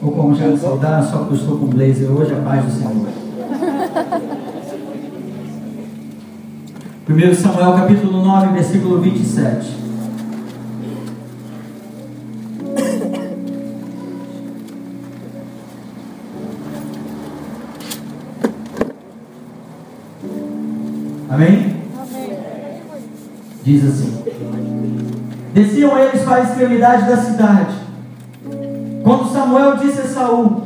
Ou como já me saudaram, só que eu estou com blazer hoje, a paz do Senhor. 1 Samuel capítulo 9, versículo 27. Amém? Diz assim: desciam eles para a extremidade da cidade. Quando Samuel disse a Saul: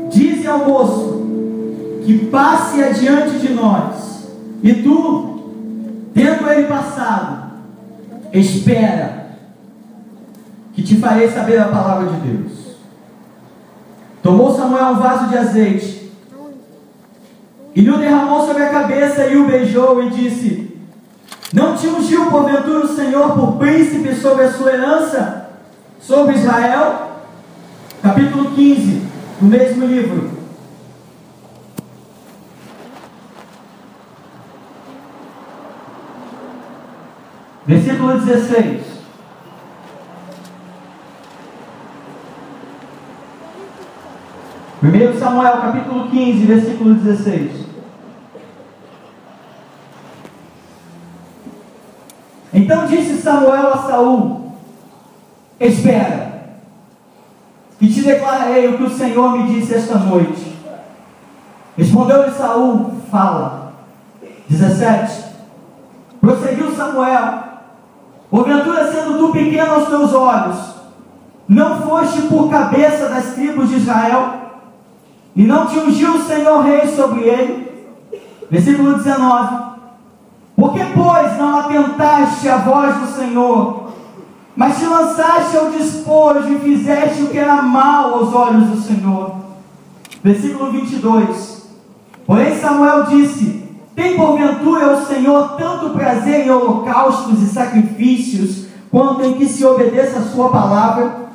dize ao moço que passe adiante de nós, e tu, tendo ele passado, espera, que te farei saber a palavra de Deus. Tomou Samuel um vaso de azeite e lhe o derramou sobre a cabeça e o beijou e disse: não te ungiu porventura o Senhor por príncipe sobre a sua herança, sobre Israel? Capítulo 15 do mesmo livro. Versículo 16. Primeiro Samuel capítulo 15, versículo 16. Então disse Samuel a Saul: espera, e te declararei o que o Senhor me disse esta noite. Respondeu-lhe Saul: fala. 17. Prosseguiu Samuel: porventura, sendo tu pequeno aos teus olhos, não foste por cabeça das tribos de Israel, e não te ungiu o Senhor rei sobre ele? Versículo 19. Por que, pois, não atentaste à voz do Senhor, mas te lançaste ao despojo e fizeste o que era mal aos olhos do Senhor? Versículo 22. Porém Samuel disse: tem porventura o Senhor tanto prazer em holocaustos e sacrifícios, quanto em que se obedeça a sua palavra?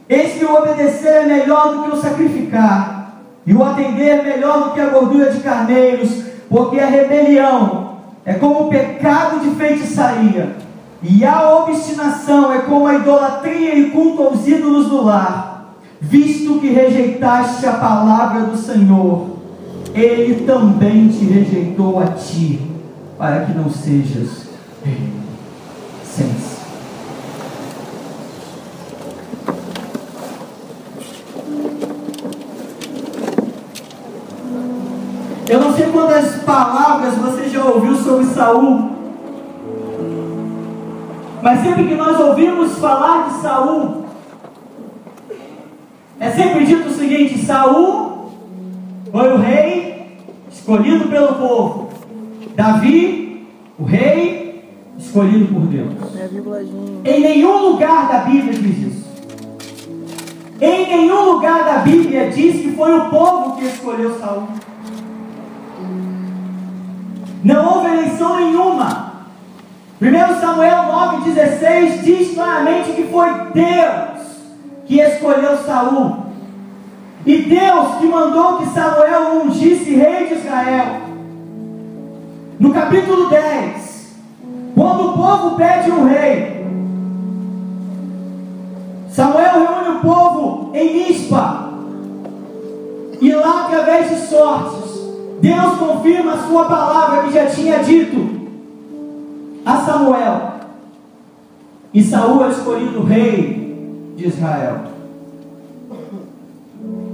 Eis que o obedecer é melhor do que o sacrificar, e o atender é melhor do que a gordura de carneiros, porque a rebelião é como o pecado de feitiçaria, e a obstinação é como a idolatria e culto aos ídolos do lar. Visto que rejeitaste a palavra do Senhor, Ele também te rejeitou a ti, para que não sejas rei. Sente-se. Eu não sei quantas palavras você já ouviu sobre Saul, mas sempre que nós ouvimos falar de Saul, é sempre dito o seguinte: Saul foi o rei escolhido pelo povo, Davi, o rei escolhido por Deus. Em nenhum lugar da Bíblia diz isso. Em nenhum lugar da Bíblia diz que foi o povo que escolheu Saul. Não houve eleição nenhuma. 1 Samuel 9,16 diz claramente que foi Deus que escolheu Saul. E Deus que mandou que Samuel ungisse rei de Israel. No capítulo 10, quando o povo pede um rei, Samuel reúne o povo em Mispa, e lá, através de sortes, Deus confirma a sua palavra que já tinha dito a Samuel, e Saul é escolhido rei de Israel.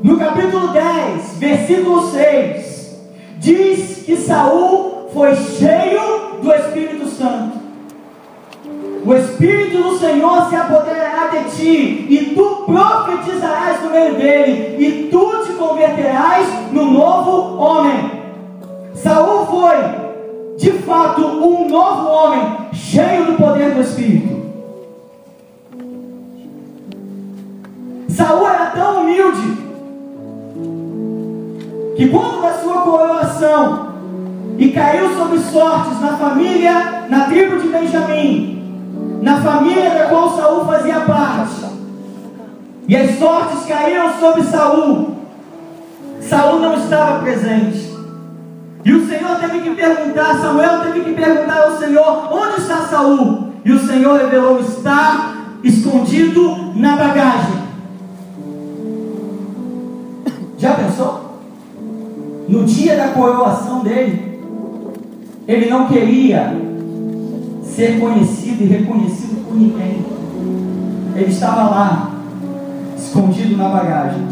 No capítulo 10, versículo 6, diz que Saul foi cheio do Espírito Santo. O Espírito do Senhor se apoderará de ti, e tu profetizarás no meio dele, e tu te converterás no novo homem. Saul foi, de fato, um novo homem, cheio do poder do Espírito. Saul era tão humilde, que quando da sua coroação, e caiu sobre sortes na família, na tribo de Benjamim, na família da qual Saul fazia parte, e as sortes caíram sobre Saul, Saul não estava presente. E o Senhor teve que perguntar, Samuel teve que perguntar ao Senhor: onde está Saul? E o Senhor revelou: está escondido na bagagem. Já pensou? No dia da coroação dele, ele não queria ser conhecido e reconhecido por ninguém. Ele estava lá, escondido na bagagem.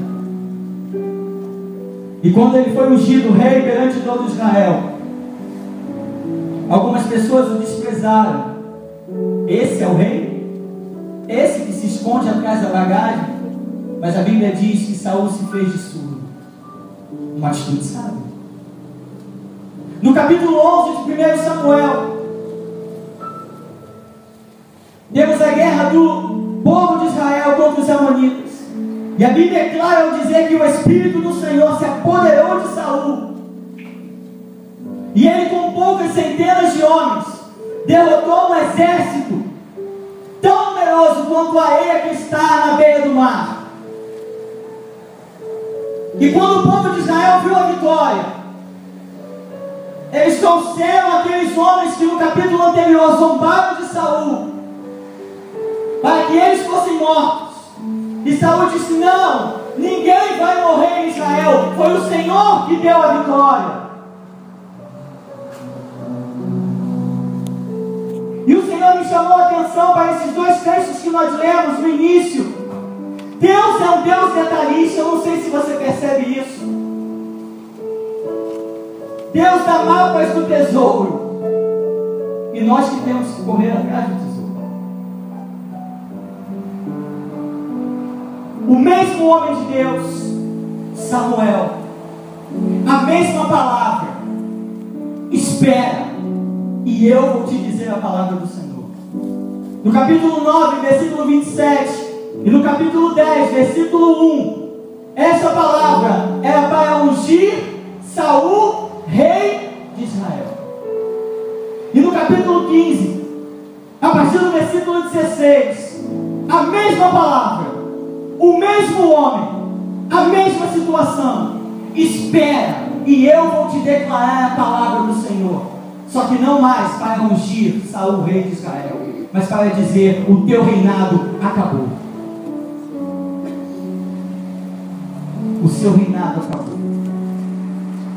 E quando ele foi ungido rei perante todo Israel, algumas pessoas o desprezaram. Esse é o rei? Esse que se esconde atrás da bagagem? Mas a Bíblia diz que Saul se fez de surdo. Uma atitude sábia. No capítulo 11 de 1 Samuel, temos a guerra do povo de Israel contra os amonitas. E a Bíblia é clara ao dizer que o Espírito do Senhor se apoderou de Saul. E ele, com poucas centenas de homens, derrotou um exército tão numeroso quanto a areia que está na beira do mar. E quando o povo de Israel viu a vitória, eles trouxeram aqueles homens que no capítulo anterior zombaram de Saul, para que eles fossem mortos. E Saul disse: não, ninguém vai morrer em Israel, foi o Senhor que deu a vitória. E o Senhor me chamou a atenção para esses dois textos que nós lemos no início. Deus é um Deus detalhista, eu não sei se você percebe isso. Deus dá mapas do tesouro, e nós que temos que correr atrás do tesouro. O mesmo homem de Deus, Samuel, a mesma palavra: espera, e eu vou te dizer a palavra do Senhor. No capítulo 9, versículo 27, e no capítulo 10, versículo 1, essa palavra era para ungir Saul, rei de Israel. E no capítulo 15, a partir do versículo 16, a mesma palavra, o mesmo homem, a mesma situação: espera, e eu vou te declarar a palavra do Senhor. Só que não mais para ungir Saul, rei de Israel, mas para dizer: o teu reinado acabou. O seu reinado acabou.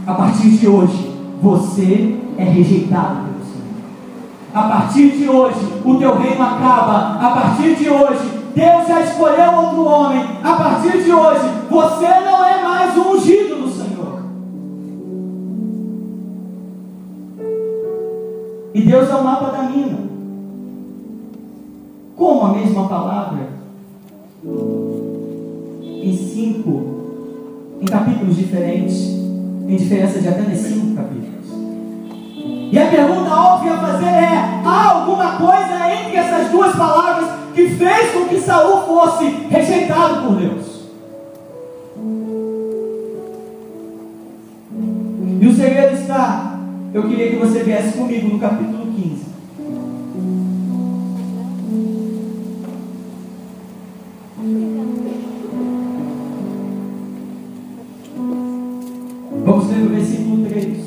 A partir de hoje, você é rejeitado pelo Senhor. A partir de hoje, o teu reino acaba. A partir de hoje, Deus já escolheu outro homem. A partir de hoje, você não é mais o ungido do Senhor. E Deus é o mapa da mina. Como a mesma palavra, em capítulos diferentes, em diferença de apenas 5 capítulos. E a pergunta óbvia a fazer é: há alguma coisa entre essas duas palavras que fez com que Saul fosse rejeitado por Deus? E o segredo está, eu queria que você viesse comigo no capítulo 15. Vamos ler o versículo 3.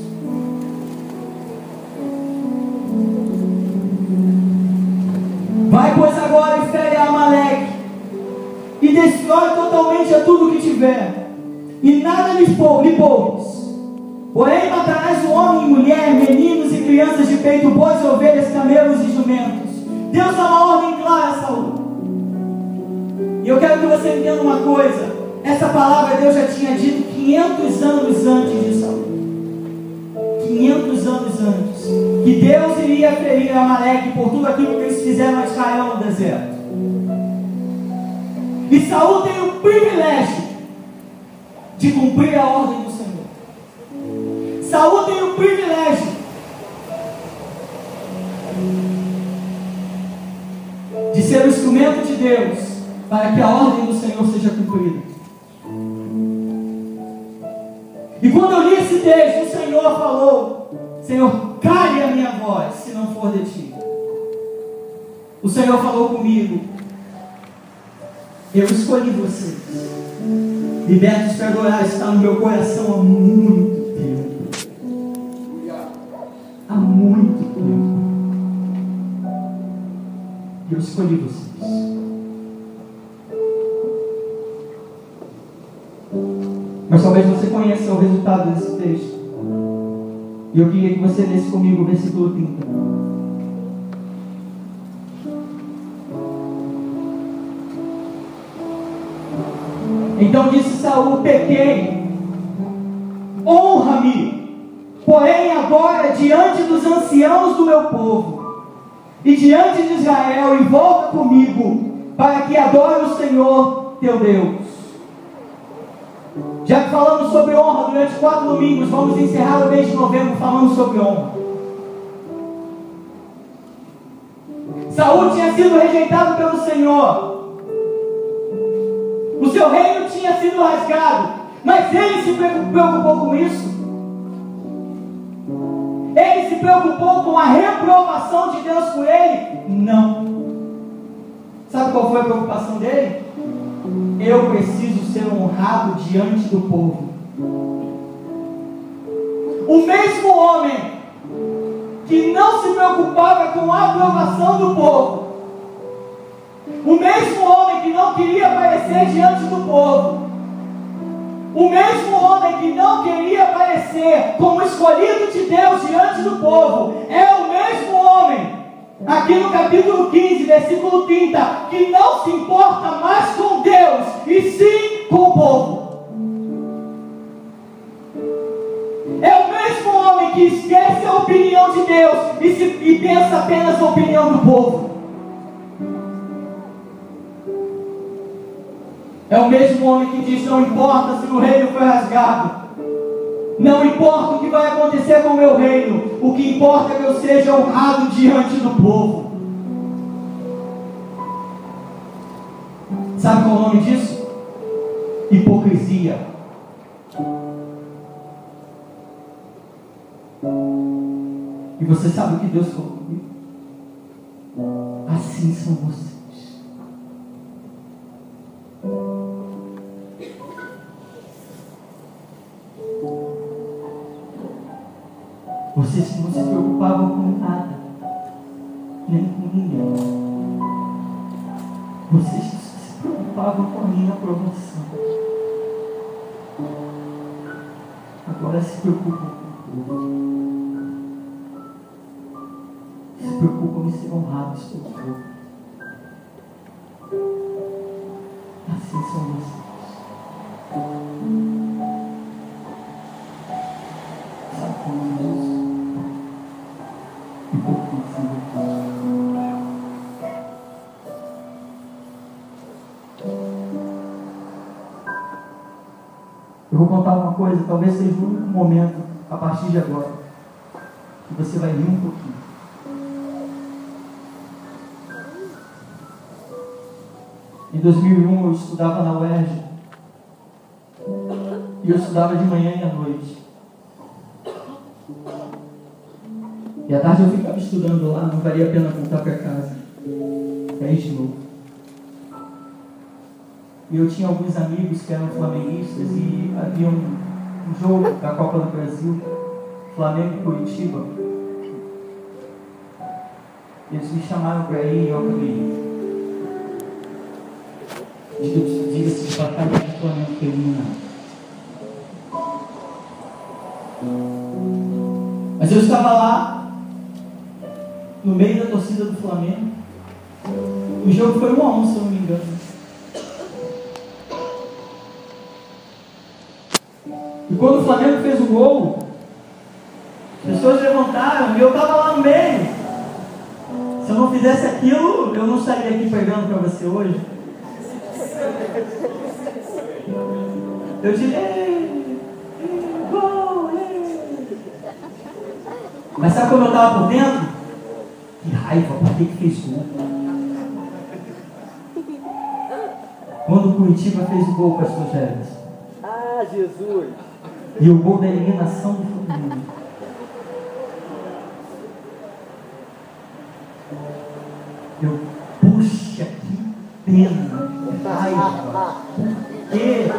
Vai, pois, agora e fere a Amaleque, e destrói totalmente a tudo que tiver, e nada lhe poupes. Porém matarás o homem e mulher, meninos e crianças de peito, bois, ovelhas, camelos e jumentos. Deus dá uma ordem clara a Saul. E eu quero que você entenda uma coisa: essa palavra Deus já tinha dito 500 anos antes de Saul. 500 anos antes, que Deus iria ferir Amaleque por tudo aquilo que eles fizeram a Israel no deserto. E Saul tem o privilégio de cumprir a ordem do Senhor. Saul tem o privilégio de ser o instrumento de Deus para que a ordem do Senhor seja cumprida. E quando eu li esse texto, o Senhor falou: Senhor, cale a minha voz, se não for de ti. O Senhor falou comigo: eu escolhi vocês. Libertos para adorar está no meu coração há muito tempo. Há muito tempo. Eu escolhi vocês. Mas talvez você conheça o resultado desse texto. E eu queria que você lesse comigo o versículo 30. Então disse Saul: pequei, honra-me, porém agora diante dos anciãos do meu povo e diante de Israel, e volta comigo, para que adore o Senhor teu Deus. Já que falamos sobre honra durante 4 domingos, vamos encerrar o mês de novembro falando sobre honra. Saul tinha sido rejeitado pelo Senhor. O seu reino tinha sido rasgado, mas ele se preocupou com isso. Ele se preocupou com a reprovação de Deus por ele? Não. Sabe qual foi a preocupação dele? Eu preciso ser honrado diante do povo. O mesmo homem que não se preocupava com a aprovação do povo, o mesmo homem que não queria aparecer diante do povo, o mesmo homem que não queria aparecer como escolhido de Deus diante do povo, é o mesmo homem, aqui no capítulo 15, versículo 30, que não se importa mais com Deus, e sim com o povo. É o mesmo homem que esquece a opinião de Deus e pensa apenas na opinião do povo. É o mesmo homem que diz: não importa se o reino foi rasgado, não importa o que vai acontecer com o meu reino, o que importa é que eu seja honrado diante do povo. Sabe qual é o nome disso? Hipocrisia. E você sabe o que Deus falou comigo? Assim são vocês. Vocês não se preocupavam com nada, nem com ninguém. Vocês se preocupavam com a minha aprovação. Agora se preocupam com o povo. Se preocupam em ser honrados pelo povo. Assim são vocês. Sabe como é isso? Eu vou contar uma coisa, talvez seja o único momento, a partir de agora, que você vai rir um pouquinho. Em 2001 eu estudava na UERJ, e eu estudava de manhã e à noite. E à tarde eu ficava estudando lá, não valia a pena voltar para casa. Aí de novo. E eu tinha alguns amigos que eram flamenguistas e havia um jogo da Copa do Brasil, Flamengo e Curitiba. Eles me chamaram para ir e eu acabei. Diga-se de passagem que o Flamengo foi eliminado. Mas eu estava lá, no meio da torcida do Flamengo. O jogo foi 1-1, se eu não me engano. E quando o Flamengo fez o gol, as pessoas levantaram e eu estava lá no meio. Se eu não fizesse aquilo, eu não estaria aqui pregando para você hoje. Eu diria: gol! Mas sabe como eu estava por dentro? Que raiva, por que fez gol? Quando o Curitiba fez o gol, pastor Gélis. Ah, Jesus! E o gol da eliminação do Flamengo. Eu, puxa, que pena, que raiva. Por quê?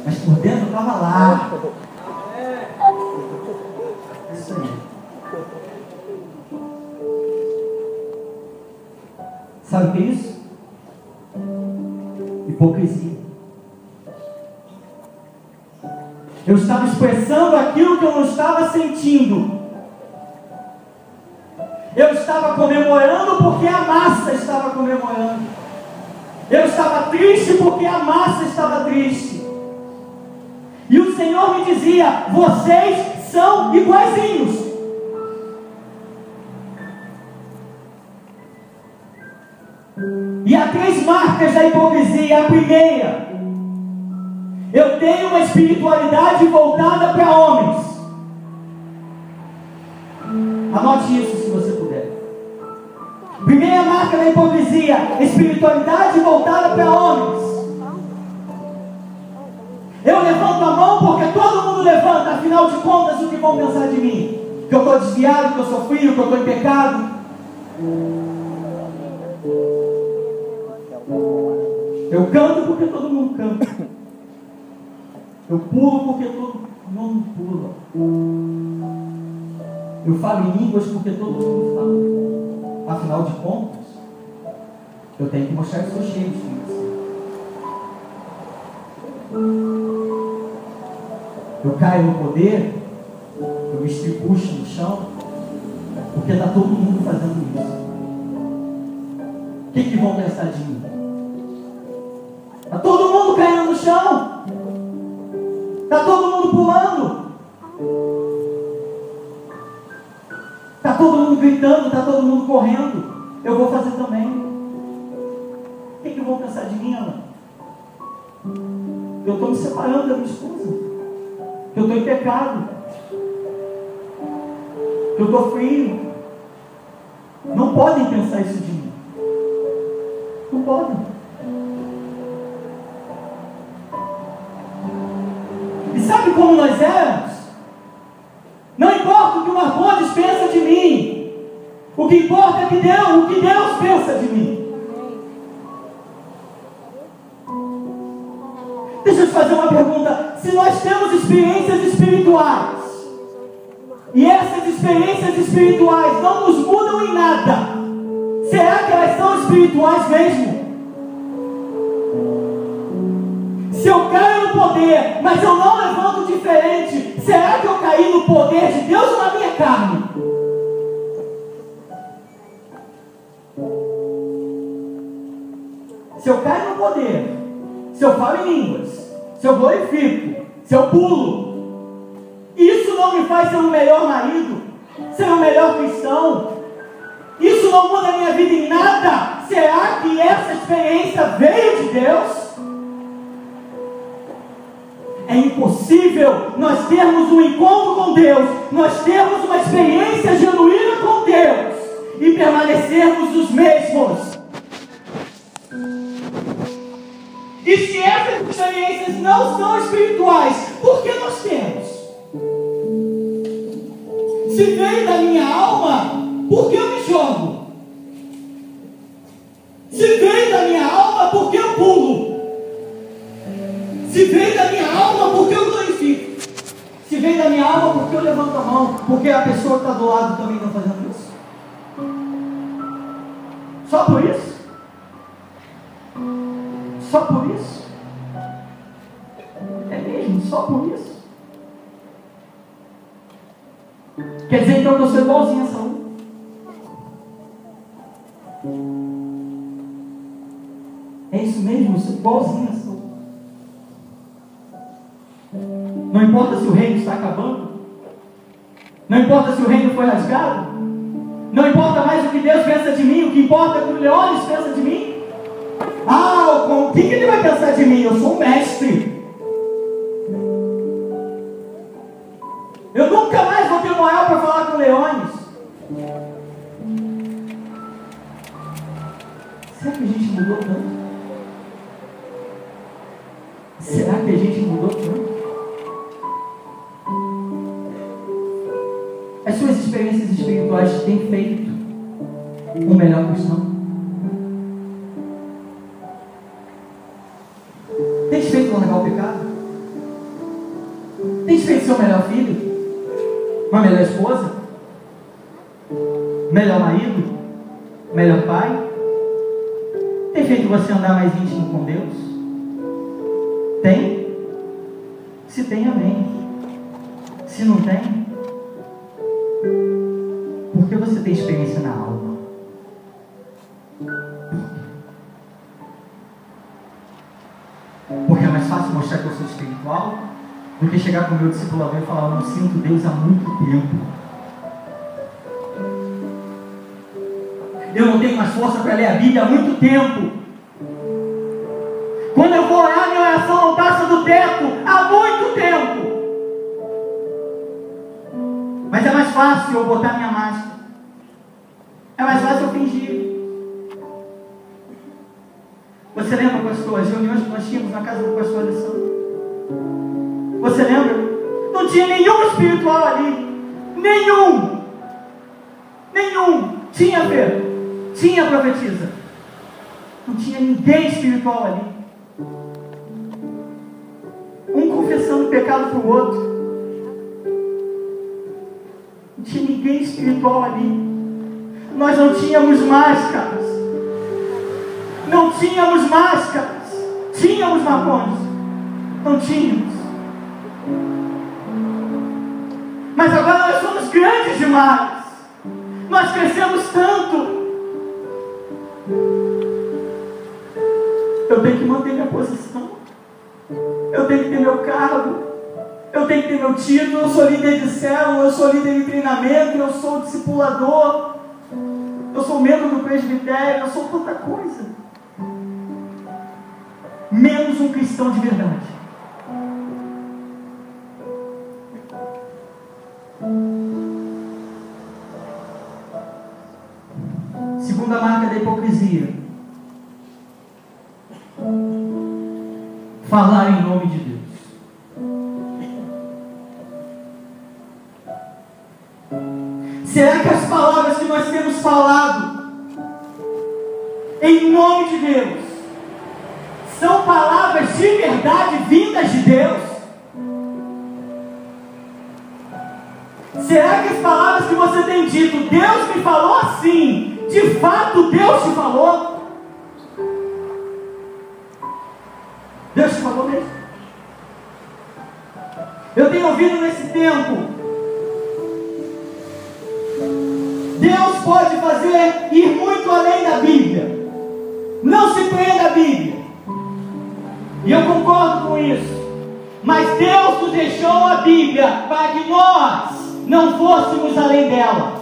Mas por dentro eu estava lá. Isso aí. Sabe o que é isso? Hipocrisia. Eu estava expressando aquilo que eu não estava sentindo. Eu estava comemorando porque a massa estava comemorando. Eu estava triste porque a massa estava triste. E o Senhor me dizia: vocês são iguaizinhos. E há 3 marcas da hipocrisia. A primeira: eu tenho uma espiritualidade voltada para homens. Anote isso se você puder. Primeira marca da hipocrisia: espiritualidade voltada para homens. Eu levanto a mão porque todo mundo levanta. Afinal de contas, o que vão pensar de mim? Que eu estou desviado, que eu sou frio, que eu estou em pecado. Eu canto porque todo mundo canta. Eu pulo porque todo mundo pula. Eu falo em línguas porque todo mundo fala. Afinal de contas, eu tenho que mostrar que sou cheio de Espírito Santo. Eu caio no poder, eu me estripucho no chão, porque está todo mundo fazendo isso. O que vão pensar de mim? Está todo mundo caindo no chão. Está todo mundo pulando. Está todo mundo gritando, está todo mundo correndo. Eu vou fazer também. O que vão pensar de mim, Ana? Eu estou me separando da minha esposa. Que eu estou em pecado. Que eu estou frio. Não podem pensar isso de mim. Não podem. E sabe como nós éramos? Não importa o que o Marcondes pensa de mim. O que importa é o que Deus pensa de mim. Deixa eu te fazer uma pergunta. Se nós temos experiências espirituais, e essas experiências espirituais não nos mudam em nada, será que elas são espirituais mesmo? Se eu caio no poder, mas eu não levanto diferente, será que eu caí no poder de Deus ou na minha carne? Se eu caio no poder, se eu falo em línguas, se eu glorifico, se eu pulo, isso não me faz ser um melhor marido, ser um melhor cristão. Isso não muda a minha vida em nada. Será que essa experiência veio de Deus? É impossível nós termos um encontro com Deus, nós termos uma experiência genuína com Deus e permanecermos os mesmos. E se essas experiências não são espirituais, por que nós temos? Se veio da minha alma, por que eu me jogo? Se veio da minha alma, por que eu pulo? Se veio da minha alma, por que eu glorifico? Se veio da minha alma, por que eu levanto a mão? Porque a pessoa que está do lado também está fazendo isso? Só por isso? Só por isso? É mesmo? Só por isso? Quer dizer então que eu sou igualzinho a Saul? É isso mesmo? Eu sou igualzinho a Saul. Não importa se o reino está acabando, não importa se o reino foi rasgado, não importa mais o que Deus pensa de mim, o que importa é o que o Leones pensa de mim. O que ele vai pensar de mim? Eu sou um mestre. Eu nunca mais vou ter moral para falar com o Leones. Será que a gente mudou tanto? Será que a gente mudou tanto? As suas experiências espirituais têm feito um melhor cristão? Tem feito largar o pecado? Tem feito ser o melhor filho? Uma melhor esposa? Melhor marido? Melhor pai? Tem feito você andar mais íntimo com Deus? Tem? Se tem, amém. Se não tem, porque você tem experiência na alma. Porque é mais fácil mostrar que eu sou espiritual do que chegar com o meu discipulador e falar: eu não sinto Deus há muito tempo. Eu não tenho mais força para ler a Bíblia há muito tempo. Quando eu vou orar, minha oração não passa do teto há muito tempo. Mas é mais fácil eu botar minha máscara. É mais fácil eu fingir. Você lembra, pastor, as reuniões que nós tínhamos na casa do pastor Alessandro? Você lembra? Não tinha nenhum espiritual ali. Nenhum. Tinha fé. Tinha profetisa. Não tinha ninguém espiritual ali. Um confessando o pecado para o outro. Não tinha ninguém espiritual ali. Nós não tínhamos máscaras. Não tínhamos máscaras. Tínhamos maconhas. Não tínhamos. Mas agora nós somos grandes demais. Nós crescemos tanto. Eu tenho que manter minha posição. Eu tenho que ter meu cargo. Eu tenho que ter meu título. Eu sou líder de célula. Eu sou líder de treinamento. Eu sou discipulador. Eu sou membro do presbitério. Eu sou tanta coisa. Menos um cristão de verdade. Segunda marca da hipocrisia: falar em nome de Deus. Será que as palavras que nós temos falado em nome de Deus são palavras de verdade vindas de Deus? Será que as palavras que você tem dito, Deus me falou assim, de fato Deus te falou? Deus te falou mesmo? Eu tenho ouvido nesse tempo: Deus pode fazer ir muito além da Bíblia. Não se prenda à Bíblia. E eu concordo com isso. Mas Deus nos deixou a Bíblia para que nós não fôssemos além dela.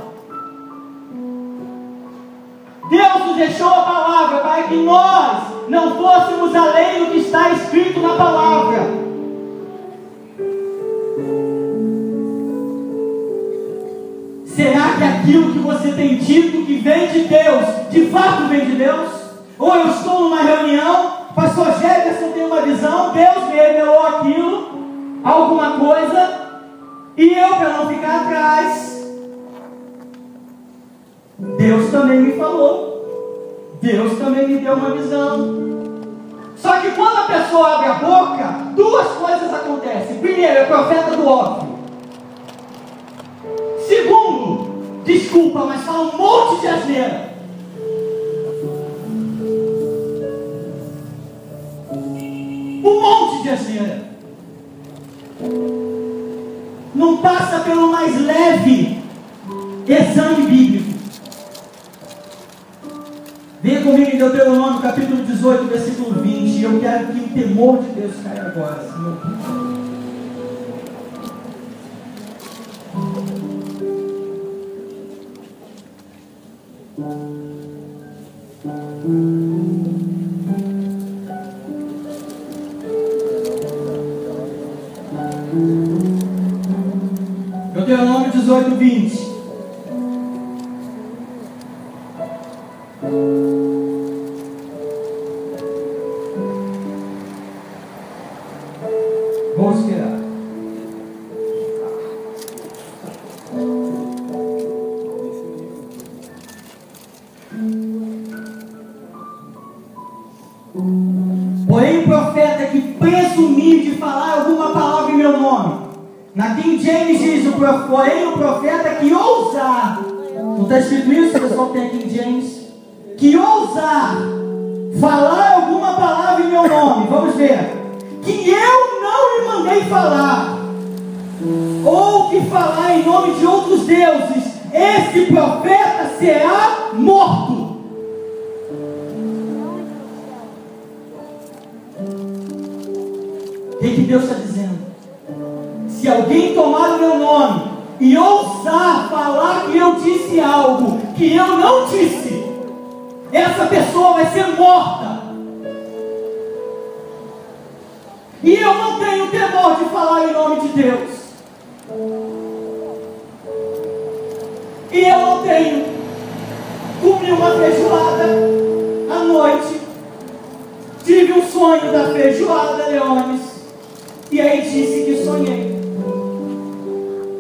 Deus nos deixou a palavra para que nós não fôssemos além do que está escrito na palavra. Será que aquilo que você tem dito que vem de Deus, de fato vem de Deus? Ou eu estou numa reunião, pastor Jefferson tem uma visão, Deus me revelou aquilo, alguma coisa, e eu, para não ficar atrás, Deus também me falou, Deus também me deu uma visão. Só que quando a pessoa abre a boca, duas coisas acontecem. Primeiro, é profeta do óbvio. Segundo, desculpa, mas fala um monte de asneira. Um monte de asneira. Não passa pelo mais leve exame bíblico. Venha comigo em Deuteronômio capítulo 18, versículo 20. Eu quero que o temor de Deus caia agora, Senhor. Deuteronômio 18, 20. Vou esperar. Porém, o profeta que presumir de falar alguma palavra em meu nome, na King James diz, porém o profeta que ousar, não está escrito isso, pessoal, tem a King James, que ousar falar alguma palavra em meu nome, vamos ver, que eu não lhe mandei mandei falar, ou que falar em nome de outros deuses, esse profeta será morto. O que Deus está dizendo? Se alguém tomar o meu nome e ousar falar que eu disse algo que eu não disse, essa pessoa vai ser morta. E eu não tenho temor de falar em nome de Deus. E eu não tenho. Comi uma feijoada à noite, tive um sonho da feijoada, Leones, e aí disse que sonhei,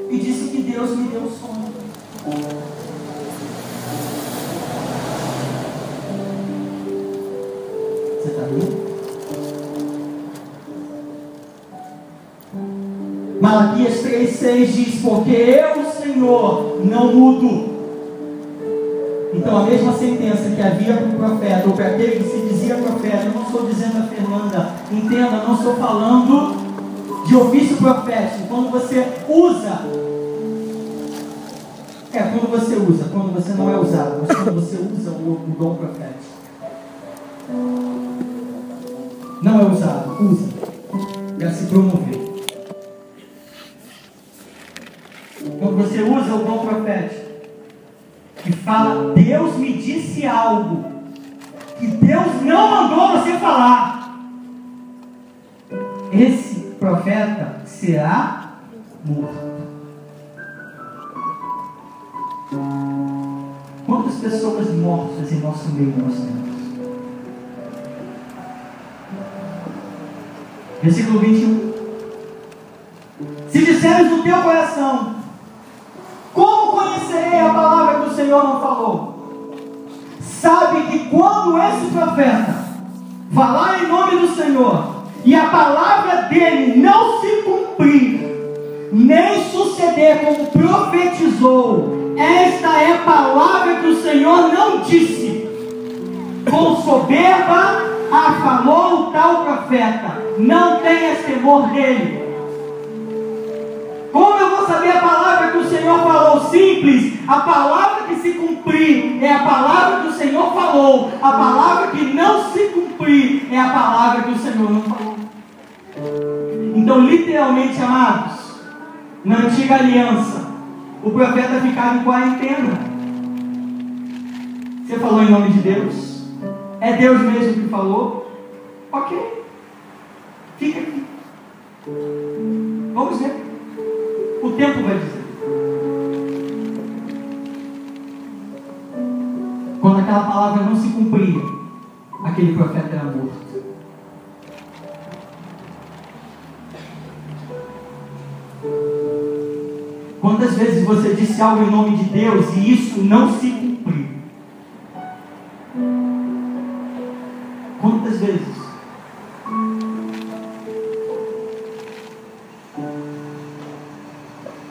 e disse que Deus me deu um sonho. Você está vendo? Malaquias 3,6 diz: porque eu, Senhor, não mudo. Então a mesma sentença que havia para o profeta, ou para aquele que se dizia profeta, eu não estou dizendo a Fernanda, entenda, não estou falando de ofício profético. Quando você usa, quando você não é usado, mas quando você usa o dom profético, não é usado, usa para se promover. Quando você usa o dom profético e fala, Deus me disse algo que Deus não mandou você falar, esse profeta será morto. Quantas pessoas mortas em nosso meio nós temos? Versículo 21. Se disseres no teu coração, como conhecerei a palavra que o Senhor não falou? Sabe que quando esse profeta falar em nome do Senhor e a palavra dele não se cumprir, nem suceder como profetizou, esta é a palavra que o Senhor não disse. Com soberba a falou o tal profeta, não tenhas temor dele. Como eu vou saber a palavra que o Senhor falou? Simples, a palavra que se cumprir é a palavra que o Senhor falou, a palavra que não se cumprir é a palavra que o Senhor não falou. Então, literalmente, amados, na antiga aliança, o profeta ficava em quarentena. Você falou em nome de Deus? É Deus mesmo que falou? Ok, fica aqui, vamos ver. O tempo vai dizer. Quando aquela palavra não se cumpria, aquele profeta era morto. Quantas vezes você disse algo em nome de Deus e isso não se cumpriu? Quantas vezes?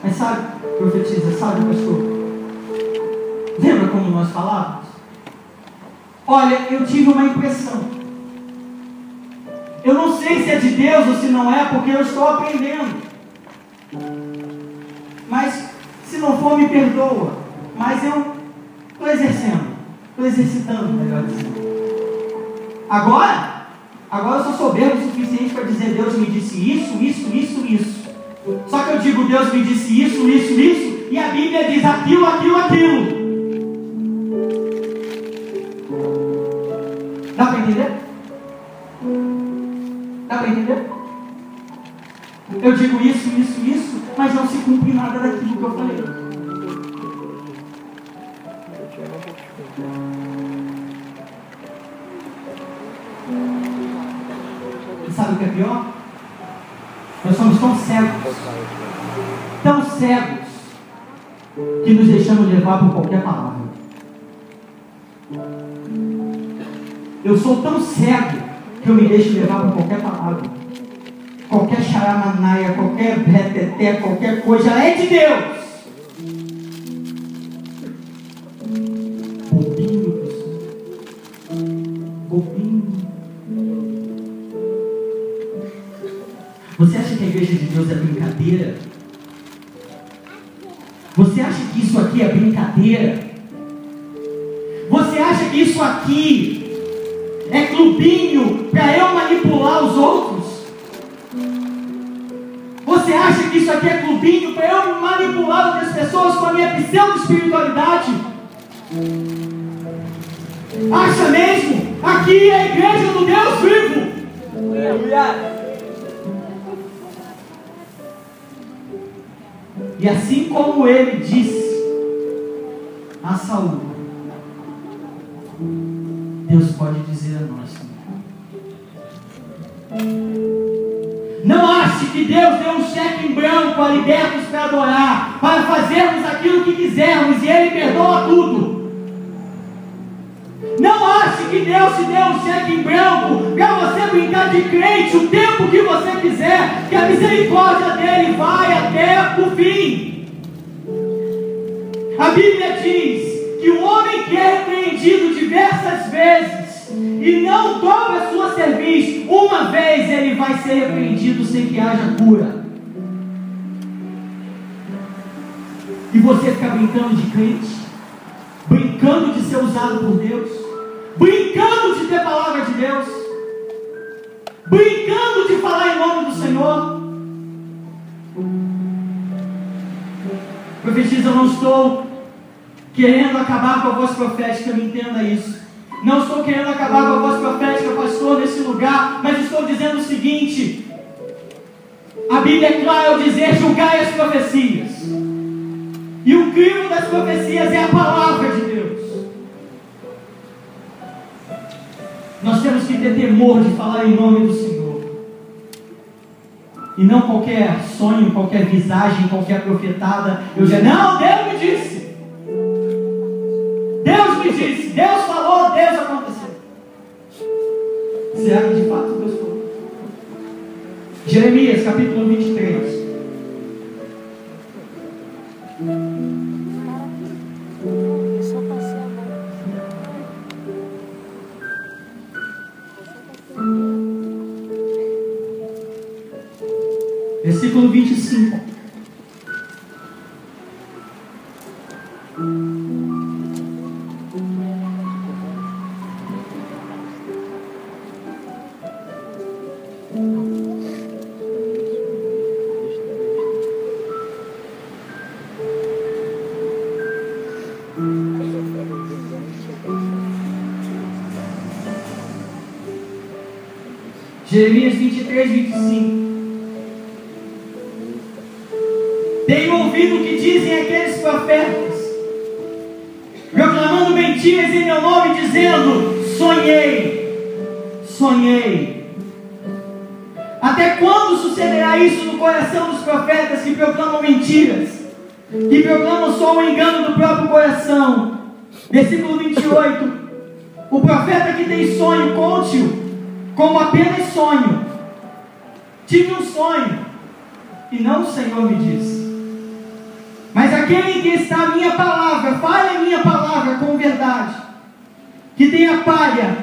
Mas sabe, profetiza, sabe, pastor? Lembra como nós falávamos? Olha, eu tive uma impressão. Eu não sei se é de Deus ou se não é, porque eu estou aprendendo. Mas, se não for, me perdoa. Mas eu estou exercendo. Estou exercitando, melhor dizendo. Agora eu sou soberbo o suficiente para dizer, Deus me disse isso. Só que eu digo, Deus me disse isso, e a Bíblia diz aquilo. Dá para entender? Dá para entender? Eu digo isso, mas não se cumpre nada daquilo que eu falei. E sabe o que é pior? Nós somos tão cegos, que nos deixamos levar por qualquer palavra. Eu sou tão cego que eu me deixo levar por qualquer palavra. Qualquer charamanaia, qualquer reteté, qualquer coisa, ela é de Deus. Bobinho. Você acha que a igreja de Deus é brincadeira? Você acha que isso aqui é brincadeira? Você acha que isso aqui é clubinho para eu manipular os outros? Você acha que isso aqui é clubinho para eu manipular outras pessoas com a minha pseudo-espiritualidade? Acha mesmo? Aqui é a igreja do Deus vivo. Aleluia. E assim como ele disse a Saul, Deus pode dizer a nós também. Não ache que Deus deu um cheque em branco a libertos para adorar, para fazermos aquilo que quisermos e Ele perdoa tudo. Não ache que Deus te deu um cheque em branco para você brincar de crente o tempo que você quiser, que a misericórdia dele vai até o fim. A Bíblia diz que o homem que é repreendido diversas vezes e não dobra a sua cerviz, uma vez ele vai ser repreendido sem que haja cura. E você fica brincando de crente, brincando de ser usado por Deus, brincando de ter palavra de Deus, brincando de falar em nome do Senhor. Profetiza, eu não estou querendo acabar com a voz profética, me entenda isso. Não estou querendo acabar com a voz profética, pastor, nesse lugar, mas estou dizendo o seguinte: a Bíblia é clara ao dizer: julgai as profecias. E o crivo das profecias é a palavra de Deus. Nós temos que ter temor de falar em nome do Senhor. E não qualquer sonho, qualquer visagem, qualquer profetada. Não, Deus me disse. Deus me disse, Deus falou, Deus aconteceu. Será que de fato Deus falou? Jeremias capítulo 23. Versículo 25. Jeremias 23, 25. Tenho ouvido o que dizem aqueles profetas, proclamando mentiras em meu nome, dizendo: sonhei. Até quando sucederá isso no coração dos profetas que proclamam mentiras, que proclamam só o engano do próprio coração? Versículo 28. O profeta que tem sonho, conte-o como apenas sonho. Tive um sonho, e não o Senhor me disse. Mas aquele que está a minha palavra, fale a minha palavra com verdade, que tem a palha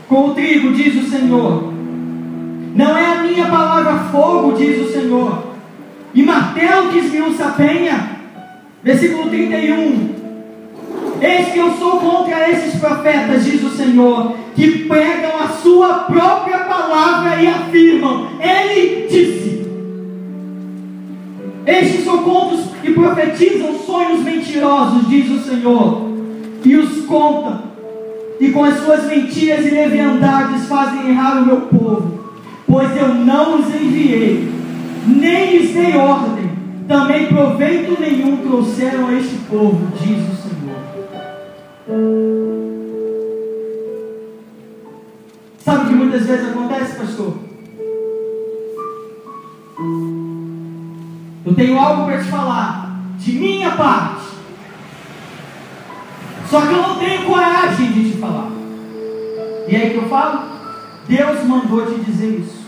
com o trigo, diz o Senhor. Não é a minha palavra fogo, diz o Senhor, e martelo que esmiuça a penha. Versículo 31. Eis que eu sou contra esses profetas, diz o Senhor, que pregam a sua própria palavra e afirmam: Ele disse. Estes são contra os que profetizam sonhos mentirosos, diz o Senhor, e os contam, e com as suas mentiras e leviandades fazem errar o meu povo, pois eu não os enviei, nem lhes dei ordem, também proveito nenhum trouxeram a este povo, diz o Senhor. Sabe o que muitas vezes acontece, pastor? Eu tenho algo para te falar, de minha parte, só que eu não tenho coragem de te falar. E aí que eu falo? Deus mandou te dizer isso.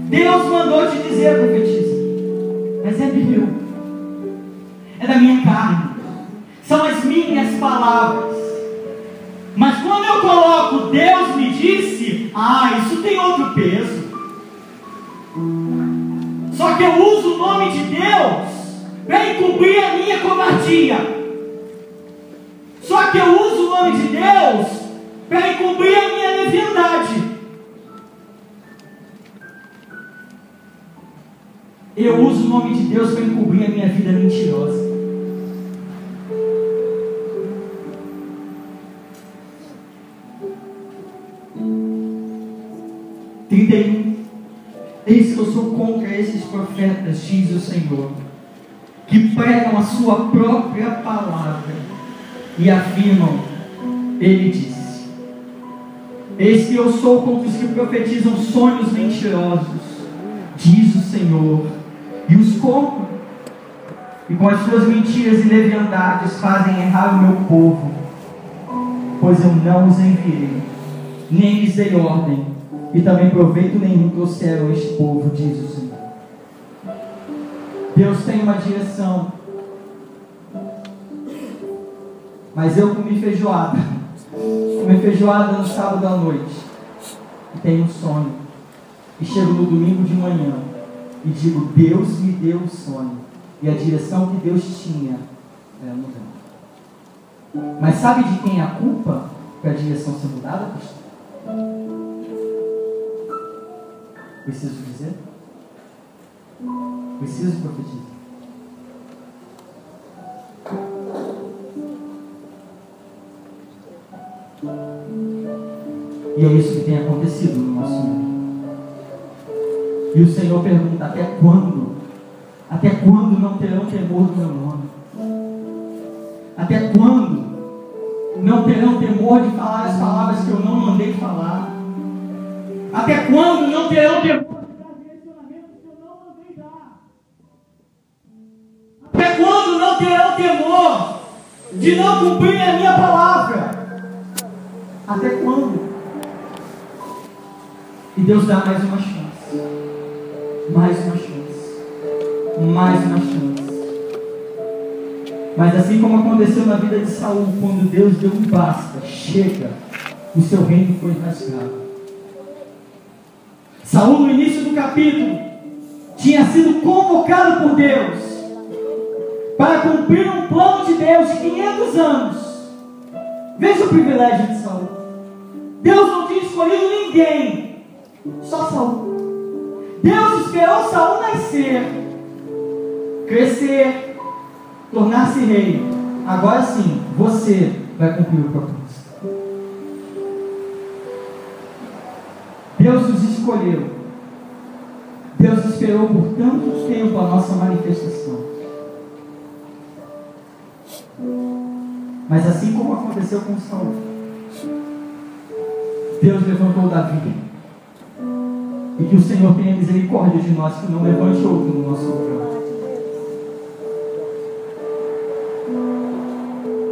Deus mandou te dizer, profetiza, mas é meu, é da minha carne, são as minhas palavras. Mas quando eu coloco Deus me disse, isso tem outro peso. Só que eu uso o nome de Deus para encobrir a minha covardia. Só que eu uso o nome de Deus para encobrir a minha leviandade. Eu uso o nome de Deus para encobrir a minha vida mentirosa. Eis que eu sou contra esses profetas, diz o Senhor, que pregam a sua própria palavra e afirmam, ele disse. Eis que eu sou contra os que profetizam sonhos mentirosos, diz o Senhor, e os compram, e com as suas mentiras e leviandades fazem errar o meu povo, pois eu não os enviei, nem lhes dei ordem, e também proveito nenhum trouxeram este povo, diz o Senhor. Deus tem uma direção, mas eu comi feijoada no sábado à noite, e tenho um sonho, e chego no domingo de manhã, e digo, Deus me deu um sonho, e a direção que Deus tinha era mudar. Mas sabe de quem é a culpa para a direção ser mudada, pastor? Preciso dizer? Preciso profetizar. E é isso que tem acontecido no nosso mundo. E o Senhor pergunta, até quando? Até quando não terão temor do meu nome? Até quando não terão temor de falar as palavras que eu não mandei falar? Até quando não terão temor de dar direcionamento que eu não mandei dar? Até quando não terão temor de não cumprir a minha palavra? Até quando? E Deus dá mais uma chance. Mais uma chance. Mais uma chance. Mas assim como aconteceu na vida de Saul, quando Deus deu um basta, chega, o seu reino foi rasgado. Saul, no início do capítulo, tinha sido convocado por Deus para cumprir um plano de Deus de 500 anos. Veja o privilégio de Saul. Deus não tinha escolhido ninguém, só Saul. Deus esperou Saul nascer, crescer, tornar-se rei. Agora sim, você vai cumprir o propósito. Deus nos escolheu. Deus esperou por tanto tempo a nossa manifestação. Mas assim como aconteceu com Saul, Deus levantou Davi. E que o Senhor tenha misericórdia de nós, que não levante outro no nosso lugar.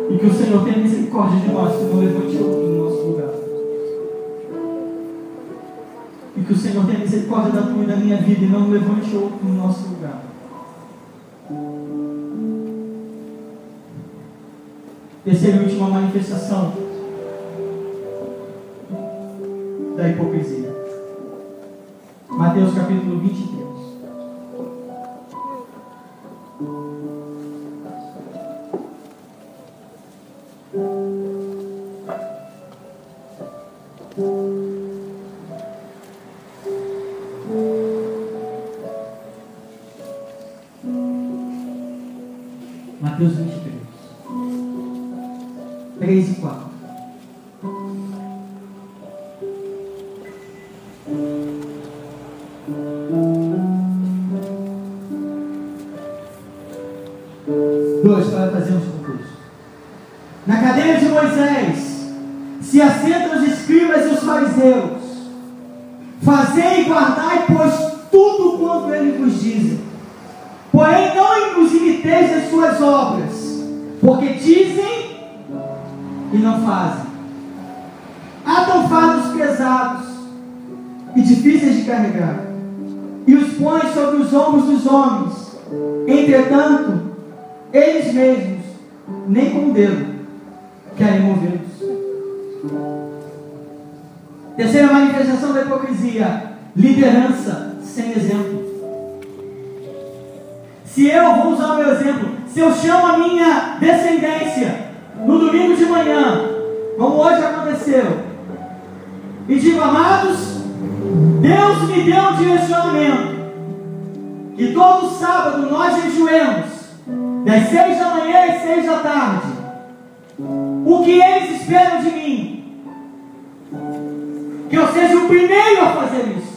E que o Senhor tenha misericórdia de nós, que não levante outro no nosso lugar. E que o Senhor tenha misericórdia da tua e da minha vida, e não levante outro no nosso lugar. Terceira e última manifestação da hipocrisia. Mateus capítulo 23. Mateus 23. 3 e 4. Para fazer os concursos. Na cadeira de Moisés se assentam os escribas e os fariseus. Fazei e guardai, pois, tudo quanto eles vos dizem. Porém, não os imiteis as suas obras, porque dizem e não fazem. Atam fardos pesados e difíceis de carregar, e os põem sobre os ombros dos homens. Entretanto, eles mesmos, nem com o dedo, querem movê-los. Terceira manifestação da hipocrisia: liderança sem exemplo. Se eu vou usar o meu exemplo, se eu chamo a minha descendência no domingo de manhã, como hoje aconteceu, e digo: amados, Deus me deu um direcionamento, que todo sábado nós jejuemos, das 6 da manhã às 6 da tarde. O que eles esperam de mim? Que eu seja o primeiro a fazer isso.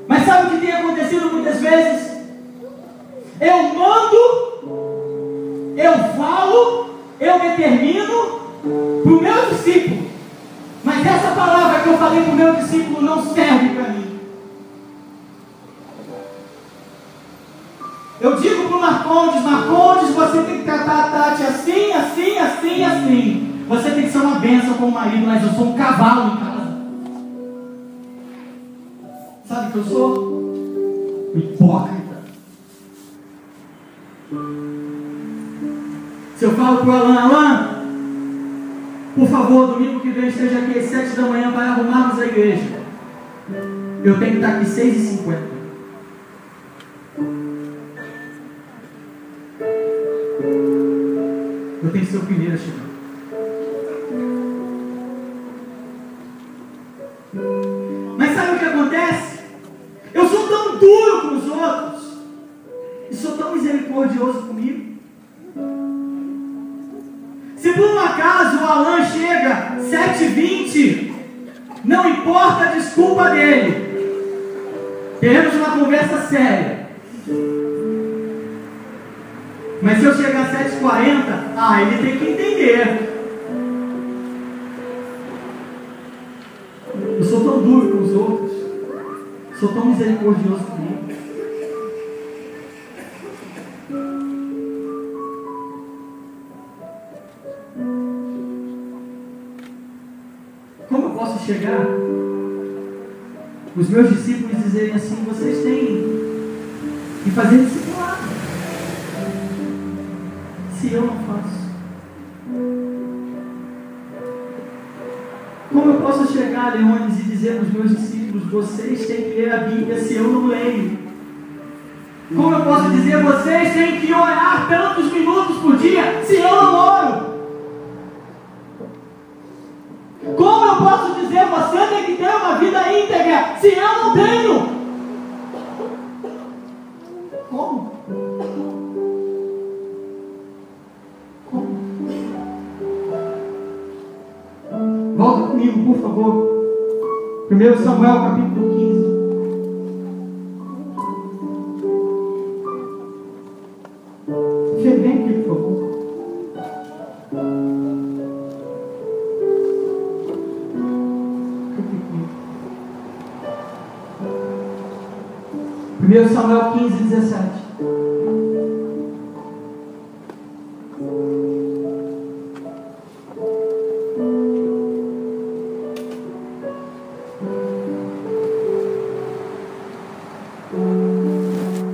Mas sabe o que tem acontecido muitas vezes? Eu mando, eu falo, eu determino para o meu discípulo, mas essa palavra que eu falei para o meu discípulo não serve para mim. Eu digo para o Marcondes, você tem que tratar a Tati assim, assim, assim, assim. Você tem que ser uma bênção com o marido, mas eu sou um cavalo em casa. Sabe o que eu sou? Hipócrita. Se eu falo para o Alan, por favor, domingo que vem esteja aqui às 7 da manhã para arrumarmos a igreja, eu tenho que estar aqui 6h50. Eu tenho que ser o primeiro a chegar. Mas sabe o que acontece? Eu sou tão duro com os outros e sou tão misericordioso comigo. Se por um acaso o Alan chega 7h20, não importa a desculpa dele, teremos uma conversa séria. Mas se eu chegar às 7h40, ele tem que entender. Eu sou tão duro com os outros, sou tão misericordioso comigo. Como eu posso chegar? Os meus discípulos dizerem assim: vocês têm que fazer discipulado. Se eu não faço, como eu posso chegar, Leônidas, e dizer para os meus discípulos: vocês têm que ler a Bíblia, se eu não leio? Como eu posso dizer: vocês têm que orar tantos minutos por dia, se eu não oro? Como eu posso dizer: você tem que ter uma vida íntegra, se eu não tenho? Como? Volta comigo, por favor. 1 Samuel capítulo 15. Você vem aqui, por favor. Primeiro Samuel 15, 17.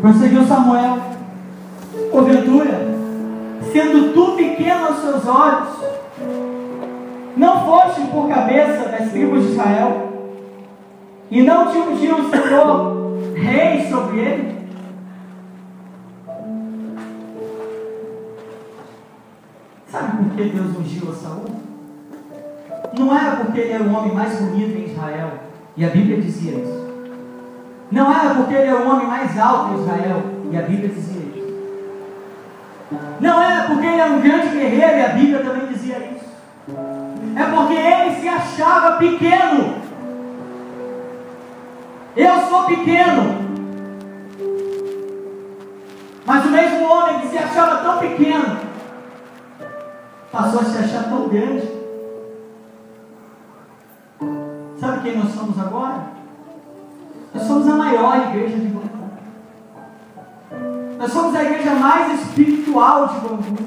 Prosseguiu Samuel: porventura, sendo tu pequeno aos seus olhos, não foste por cabeça das tribos de Israel, e não te ungiu o Senhor rei sobre ele? Sabe por que Deus ungiu a Saul? Não era porque ele era o homem mais bonito em Israel, e a Bíblia dizia isso. Não era porque ele era o homem mais alto em Israel, e a Bíblia dizia isso. Não era porque ele era um grande guerreiro, e a Bíblia também dizia isso. É porque ele se achava pequeno. Eu sou pequeno. Mas o mesmo homem que se achava tão pequeno passou a se achar tão grande. Sabe quem nós somos agora? Nós somos a maior igreja de Bangu. Nós somos a igreja mais espiritual de Bangu.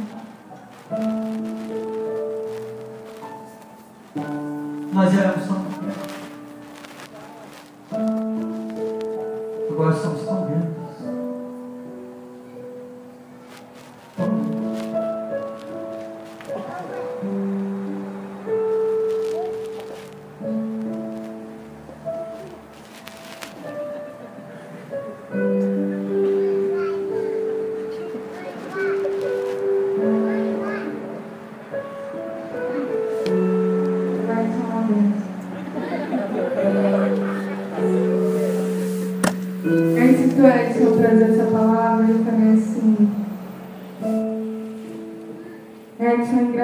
Nós éramos tão pequenos. Agora somos tão grandes.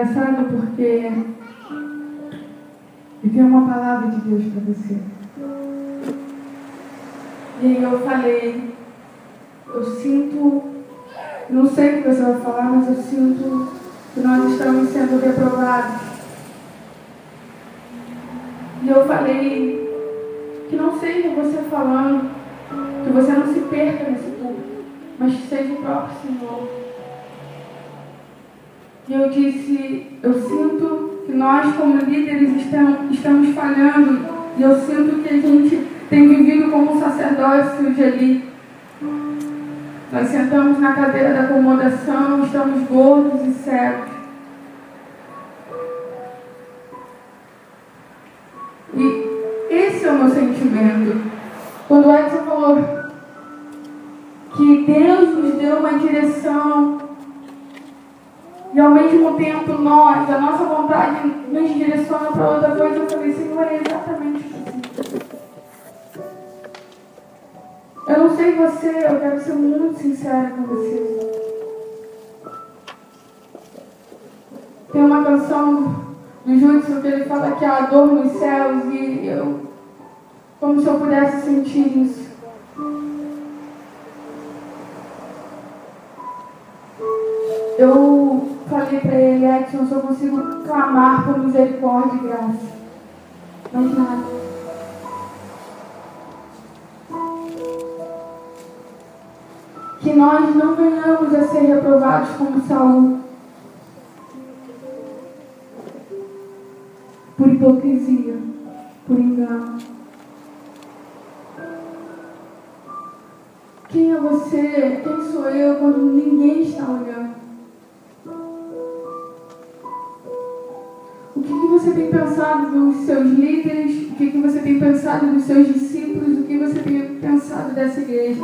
engraçado porque eu tenho uma palavra de Deus para você. E aí eu falei, eu sinto, não sei o que você vai falar, mas eu sinto que nós estamos sendo reprovados. E eu falei que não seja você falando, que você não se perca nesse culto, mas que seja o próprio Senhor. E eu disse, eu sinto que nós como líderes estamos falhando, e eu sinto que a gente tem vivido como um sacerdócio de Eli. Nós sentamos na cadeira da acomodação, estamos gordos e cegos. E esse é o meu sentimento. Quando o Edson falou que Deus nos deu uma direção e ao mesmo tempo nós, a nossa vontade nos direciona para outra coisa, eu falei, Senhor, é exatamente assim. Eu não sei você, eu quero ser muito sincera com você. Tem uma canção do Judson que ele fala que há dor nos céus, e eu, como se eu pudesse sentir isso. Eu falei para ele, Edson, eu só consigo clamar por misericórdia e graça. Mais nada. Que nós não venhamos a ser reprovados como Saul. Por hipocrisia, por engano. Quem é você? Quem sou eu quando ninguém está olhando? O que você tem pensado dos seus líderes? O que você tem pensado dos seus discípulos? O que você tem pensado dessa igreja?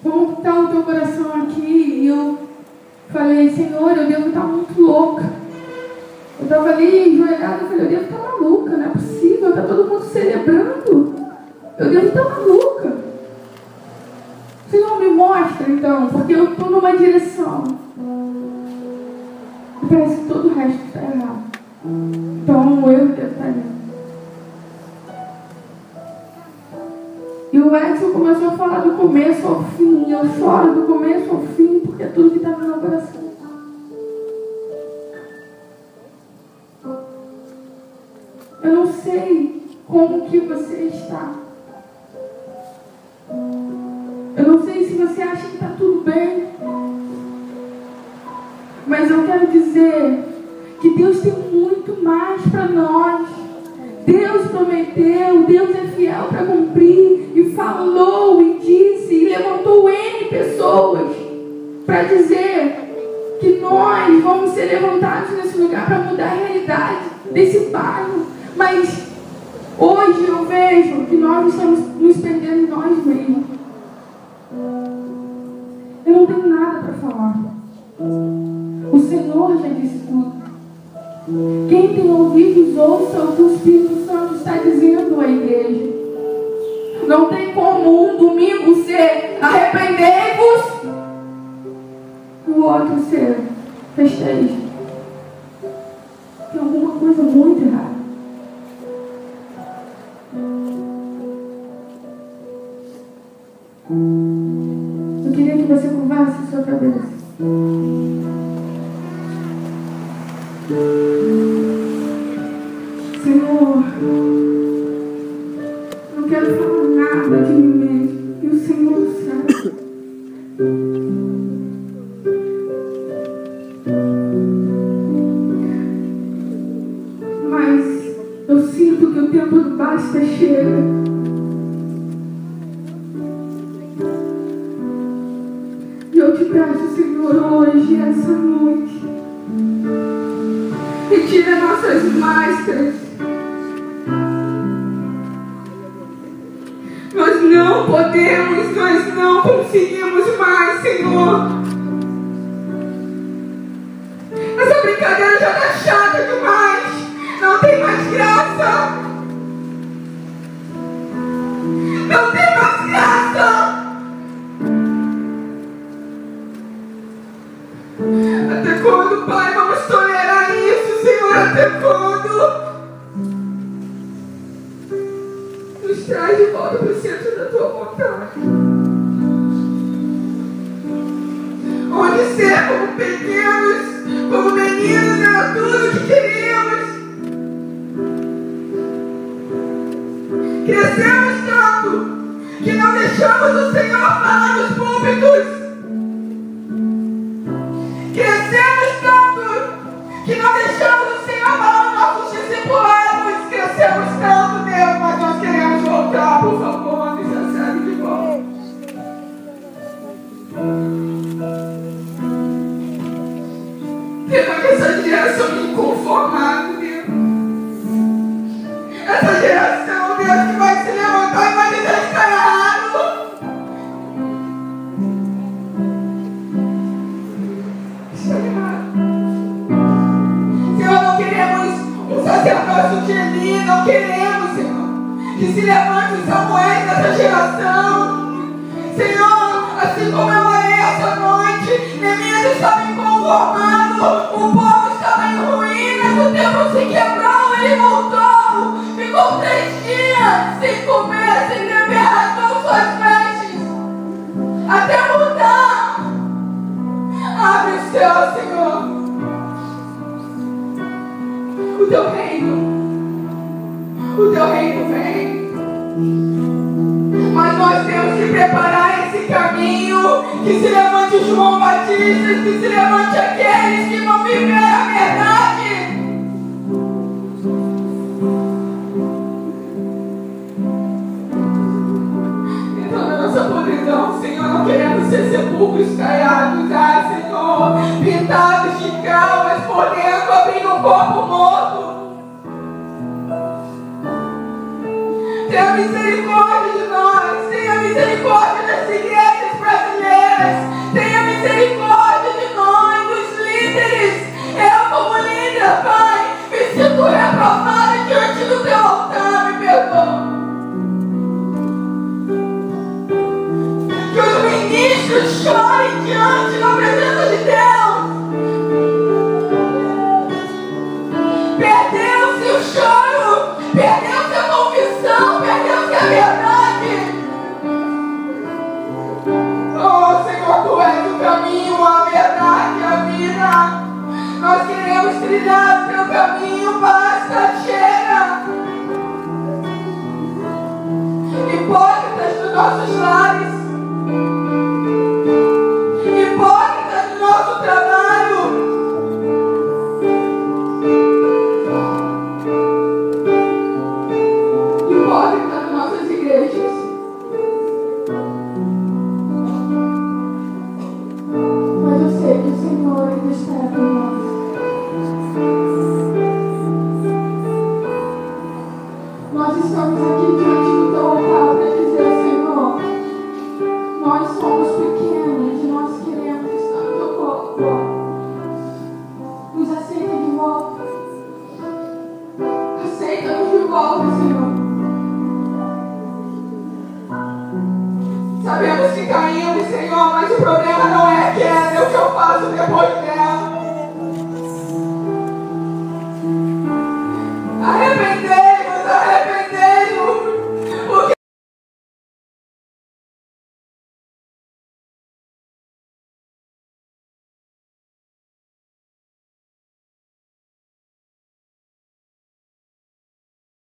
Como está o teu coração aqui? E eu falei, Senhor, eu devo estar muito louca. Eu estava ali enjoelhada, eu falei, eu devo estar maluca, não é possível, está todo mundo celebrando. Eu devo estar maluca. Senhor, me mostra então, porque eu estou numa direção. E parece que todo o resto está errado. Então o erro deve estar ali. E o Edson começou a falar do começo ao fim. E eu choro do começo ao fim, porque é tudo que está no meu coração. Eu não sei como que você está. Eu não sei se você acha que está tudo bem. Mas eu quero dizer que Deus tem muito mais para nós. Deus prometeu, Deus é fiel para cumprir. E falou, e disse, e levantou N pessoas para dizer que nós vamos ser levantados nesse lugar para mudar a realidade desse bairro. Mas hoje eu vejo que nós estamos nos perdendo em nós mesmos. Eu não tenho nada para falar. O Senhor já disse tudo. Quem tem ouvidos, ouça o que o Espírito Santo está dizendo à igreja. Não tem como um domingo ser arrependei-vos e o outro ser festejo. Tem alguma coisa muito errada. Eu queria que você curvasse a sua cabeça. Senhor, não quero falar nada de mim mesmo. E o Senhor sabe. Mas eu sinto que o tempo do basta chega. E eu te peço, Senhor, hoje, essa noite, retira nossas máscaras. Nós não podemos, nós não conseguimos mais, Senhor. Essa brincadeira já está chata demais. Não tem mais graça. Não tem mais graça. Até quando, Pai, vamos até quando? Nos traz de volta para o centro da tua vontade. Onde ser como pequenos, como meninos, era tudo o que queríamos. Crescemos tanto que não deixamos o Senhor falar nos púlpitos. Crescemos tanto que não deixamos o Senhor falar nos nossos discipulados. Crescemos tanto, Deus, mas nós queremos voltar. Por favor, nos recebe de volta. Perdoa que essa geração inconformada, Deus. Essa geração, Deus, que vai se levantar e vai dizer que está errado. Está errado. Senhor, não queremos um sacerdócio de Eli, não queremos, Senhor, que se levante os Samuéis dessa geração. Senhor, assim como eu orei essa noite, Neemias estava inconformado, o povo estava em ruínas, o templo se quebrou, ele voltou, ficou 3 dias sem comer, sem beber, rasgou suas vestes, até mudar. Abre o céu, Senhor. O teu reino vem. Mas nós temos que preparar esse caminho, que se levante João Batista, que se levante aqueles que vão viver a verdade. Então na nossa podridão, Senhor, não queremos ser sepulcros caiados, Senhor, pintados de calmas por dentro, abrindo um corpo morto. Tenha misericórdia de nós, tenha misericórdia das igrejas brasileiras, tenha misericórdia de nós, dos líderes. Eu, como líder, Pai, me sinto reprovada diante do teu altar, me perdoa. Que os ministros chorem diante da presença de Deus. Perdeu-se o choro, perdeu-se a confissão, perdeu-se a verdade. Oh, Senhor, Tu és o caminho, a verdade, a vida. Nós queremos trilhar o Teu caminho, basta, chega. Hipócritas dos nossos lares, hipócritas do nosso trabalho, hipócritas das nossas igrejas. Mas eu sei que o Senhor ainda espera por nós. Nós estamos aqui diante do teu altar para dizer, Senhor, nós somos pequenos e nós queremos estar no teu corpo. Nos aceita de volta. Aceita-nos de volta, Senhor. Sabemos que caímos, Senhor, mas o problema